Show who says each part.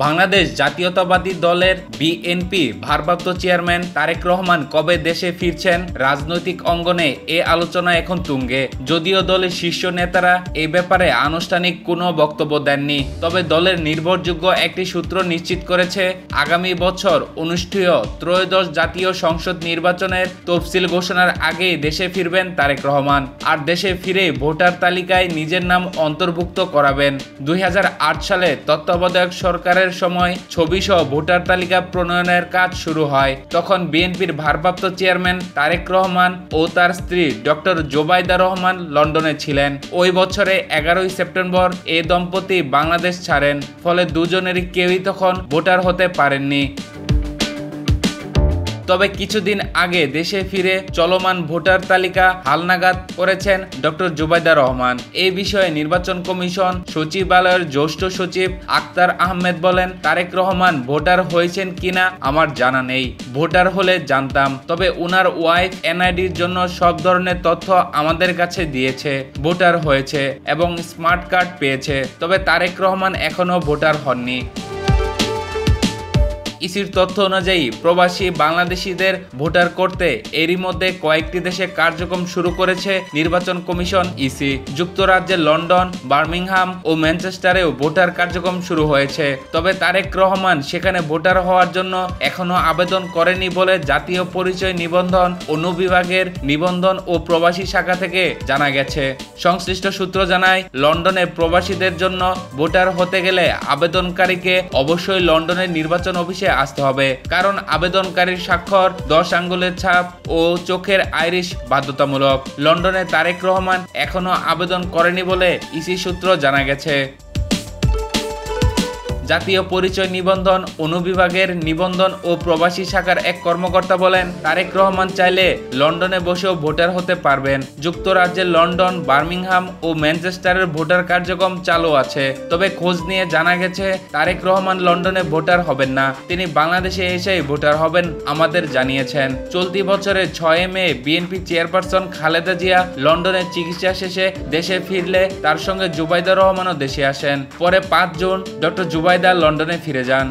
Speaker 1: বাংলাদেশ জাতীয়তাবাদী দলের বিএনপি ভারপ্রাপ্ত চেয়ারম্যান তারেক রহমান কবে দেশে ফিরছেন রাজনৈতিক অঙ্গনে এ আলোচনা এখন তুঙ্গে। যদিও দলের শীর্ষ নেতারা এই ব্যাপারে আনুষ্ঠানিক কোনো বক্তব্য দেননি, তবে দলের নির্ভরযোগ্য একটি সূত্র নিশ্চিত করেছে আগামী বছর অনুষ্ঠেয় ত্রয়োদশ জাতীয় সংসদ নির্বাচনের তফসিল ঘোষণার আগেই দেশে ফিরবেন তারেক রহমান। আর দেশে ফিরে ভোটার তালিকায় নিজের নাম অন্তর্ভুক্ত করাবেন। 2008 সালে তত্ত্বাবধায়ক সরকারের সময় ছবিসহ ভোটার তালিকা প্রণয়নের কাজ শুরু হয়। তখন বিএনপির ভারপ্রাপ্ত চেয়ারম্যান তারেক রহমান ও তার স্ত্রী ডক্টর জোবাইদা রহমান লন্ডনে ছিলেন। ওই বছরে 11 সেপ্টেম্বর এই দম্পতি বাংলাদেশ ছাড়েন, ফলে দুজনেরই কেউই তখন ভোটার হতে পারেননি। তবে কিছুদিন আগে দেশে ফিরে চলমান ভোটার তালিকা হালনাগাদ করেছেন ডক্টর জুবাইদা রহমান। এই বিষয়ে নির্বাচন কমিশন সচিবালয়ের জ্যেষ্ঠ সচিব আক্তার আহমেদ বলেন, তারেক রহমান ভোটার হয়েছেন কিনা আমার জানা নেই, ভোটার হলে জানতাম। তবে উনার ওয়াইফ এনআইডির জন্য সব ধরনের তথ্য আমাদের কাছে দিয়েছে, ভোটার হয়েছে এবং স্মার্ট কার্ড পেয়েছে। তবে তারেক রহমান এখনো ভোটার হননি। ইসির তথ্য অনুযায়ী প্রবাসী বাংলাদেশিদের ভোটার করতে এরই মধ্যে কয়েকটি দেশে কার্যক্রম শুরু করেছে নির্বাচন কমিশন ইসি। যুক্তরাজ্যের লন্ডন, বার্মিংহাম ও ম্যানচেস্টারেও ভোটার কার্যক্রম শুরু হয়েছে। তবে তারেক রহমান সেখানে ভোটার হওয়ার জন্য এখনো আবেদন করেনি বলে জাতীয় পরিচয় নিবন্ধন অনুবিভাগের নিবন্ধন ও প্রবাসী শাখা থেকে জানা গেছে। সংশ্লিষ্ট সূত্র জানায়, লন্ডনে প্রবাসীদের জন্য ভোটার হতে গেলে আবেদনকারীকে অবশ্যই লন্ডনের নির্বাচন অফিসে আসতে হবে, কারণ আবেদনকারীর স্বাক্ষর, 10 আঙ্গুলের ছাপ ও চোখের আইরিশ বাধ্যতামূলক। লন্ডনে তারেক রহমান এখনো আবেদন করেনি বলে ইসি সূত্র জানা গেছে। জাতীয় পরিচয় নিবন্ধন অনুবিভাগের নিবন্ধন ও প্রবাসী শাখার এক কর্মকর্তা বলেন, তারেক রহমান চাইলে লন্ডনে বসেও ভোটার হতে পারবেন। যুক্তরাজ্যের লন্ডন, বার্মিংহাম ও ম্যানচেস্টারের ভোটার কার্যক্রম চালু আছে। তবে খোঁজ নিয়ে জানা গেছে তারেক রহমান লন্ডনে ভোটার হবেন না, তিনি বাংলাদেশে এসেই ভোটার হবেন আমাদের জানিয়েছেন। চলতি বছরের 6 মে বিএনপি চেয়ারপারসন খালেদা জিয়া লন্ডনে চিকিৎসা শেষে দেশে ফিরলে তার সঙ্গে জুবাইদা রহমানও দেশে আসেন। পরে 5 জুন ডক্টর জুবাইদা লন্ডনে ফিরে যান।